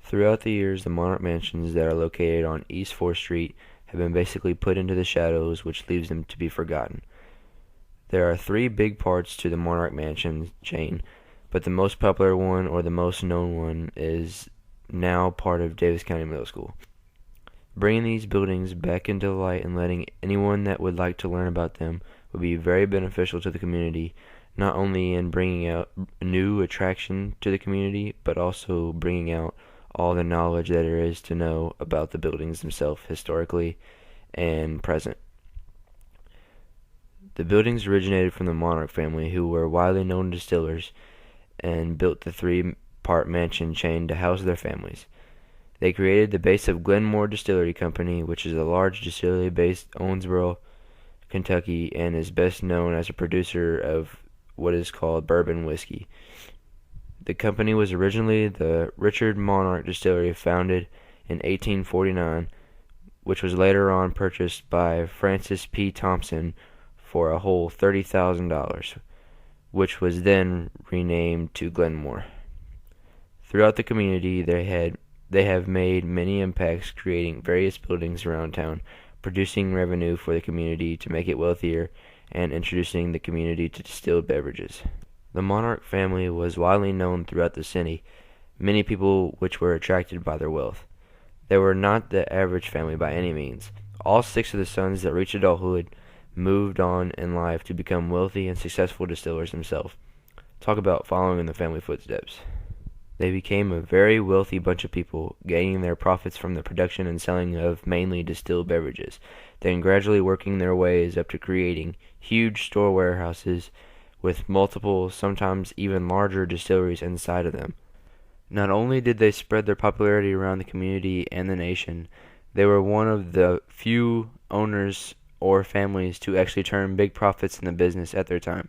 Throughout the years, the Monarch Mansions that are located on East 4th Street have been basically put into the shadows, which leaves them to be forgotten. There are three big parts to the Monarch Mansion chain, but the most popular one, or the most known one, is now part of Davis County Middle School. Bringing these buildings back into the light and letting anyone that would like to learn about them would be very beneficial to the community, not only in bringing out new attraction to the community, but also bringing out all the knowledge that there is to know about the buildings themselves historically and present. The buildings originated from the Monarch family, who were widely known distillers, and built the three-part mansion chain to house their families. They created the base of Glenmore Distillery Company, which is a large distillery based in Owensboro, Kentucky, and is best known as a producer of what is called bourbon whiskey. The company was originally the Richard Monarch Distillery, founded in 1849, which was later on purchased by Francis P. Thompson for a whole $30,000, which was then renamed to Glenmore. Throughout the community, they have made many impacts, creating various buildings around town, producing revenue for the community to make it wealthier, and introducing the community to distilled beverages. The Monarch family was widely known throughout the city, many people which were attracted by their wealth. They were not the average family by any means. All six of the sons that reached adulthood moved on in life to become wealthy and successful distillers themselves. Talk about following in the family footsteps. They became a very wealthy bunch of people, gaining their profits from the production and selling of mainly distilled beverages, then gradually working their ways up to creating huge store warehouses with multiple, sometimes even larger distilleries inside of them. Not only did they spread their popularity around the community and the nation, they were one of the few owners or families to actually turn big profits in the business at their time,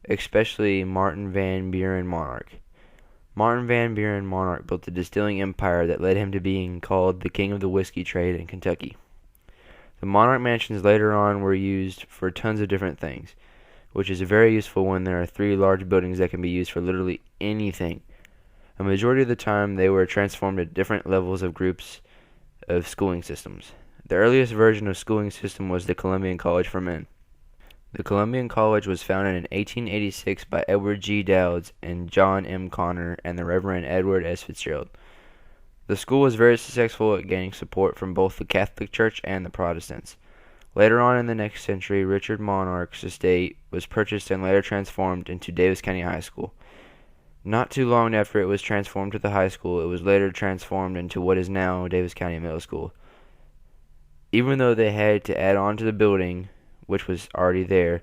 especially Martin Van Buren Monarch. Martin Van Buren Monarch built a distilling empire that led him to being called the king of the whiskey trade in Kentucky. The Monarch Mansions later on were used for tons of different things, which is very useful when there are three large buildings that can be used for literally anything. A majority of the time, they were transformed at different levels of groups of schooling systems. The earliest version of schooling system was the Columbian College for Men. The Columbian College was founded in 1886 by Edward G. Dowds and John M. Connor and the Reverend Edward S. Fitzgerald. The school was very successful at gaining support from both the Catholic Church and the Protestants. Later on in the next century, Richard Monarch's estate was purchased and later transformed into Davis County High School. Not too long after it was transformed to the high school, it was later transformed into what is now Davis County Middle School. Even though they had to add on to the building, which was already there,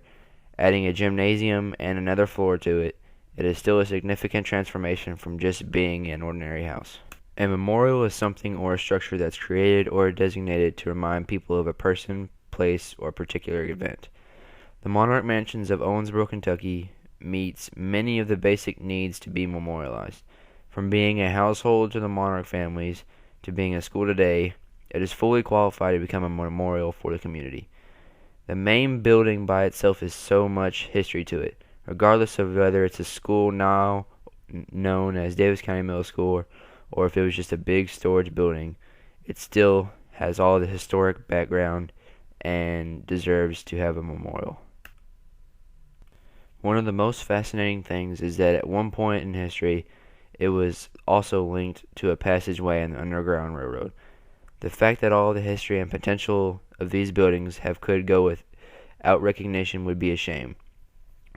adding a gymnasium and another floor to it, it is still a significant transformation from just being an ordinary house. A memorial is something or a structure that's created or designated to remind people of a person, place, or particular event. The Monarch Mansions of Owensboro, Kentucky meets many of the basic needs to be memorialized. From being a household to the Monarch families to being a school today, it is fully qualified to become a memorial for the community. The main building by itself has so much history to it, regardless of whether it's a school now known as Davis County Middle School or if it was just a big storage building. It still has all the historic background and deserves to have a memorial. One of the most fascinating things is that at one point in history, it was also linked to a passageway in the Underground Railroad. The fact that all the history and potential of these buildings could go without recognition would be a shame.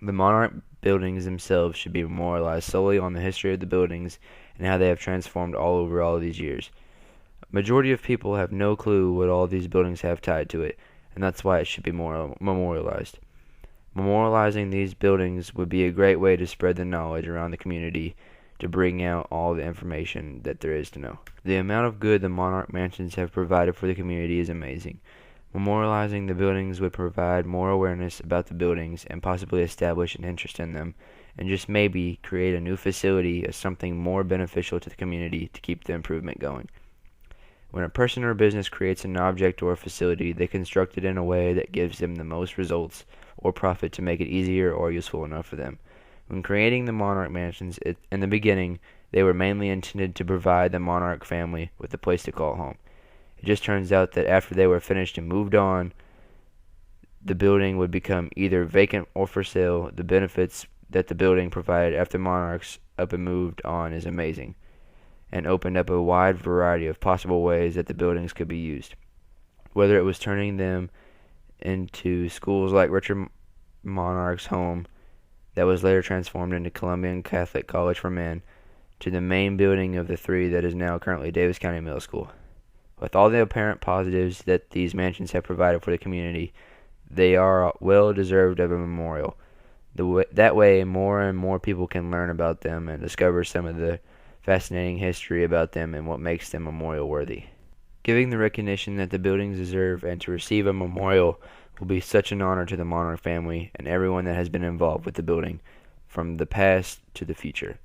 The Monarch buildings themselves should be memorialized solely on the history of the buildings and how they have transformed all over all of these years. A majority of people have no clue what all these buildings have tied to it, and that's why it should be memorialized. Memorializing these buildings would be a great way to spread the knowledge around the community to bring out all the information that there is to know. The amount of good the Monarch Mansions have provided for the community is amazing. Memorializing the buildings would provide more awareness about the buildings and possibly establish an interest in them, and just maybe create a new facility as something more beneficial to the community to keep the improvement going. When a person or business creates an object or a facility, they construct it in a way that gives them the most results or profit to make it easier or useful enough for them. When creating the Monarch Mansions, in the beginning, They were mainly intended to provide the Monarch family with a place to call home. It just turns out that after they were finished and moved on, the building would become either vacant or for sale. The benefits that the building provided after Monarchs up and moved on is amazing, and opened up a wide variety of possible ways that the buildings could be used. Whether it was turning them into schools like Richard Monarch's home, that was later transformed into Columbian Catholic College for Men, to the main building of the three that is now currently Davis County Middle School. With all the apparent positives that these mansions have provided for the community, they are well deserved of a memorial. That way, more and more people can learn about them and discover some of the fascinating history about them and what makes them memorial worthy. Giving the recognition that the buildings deserve and to receive a memorial will be such an honor to the Monarch family and everyone that has been involved with the building, from the past to the future.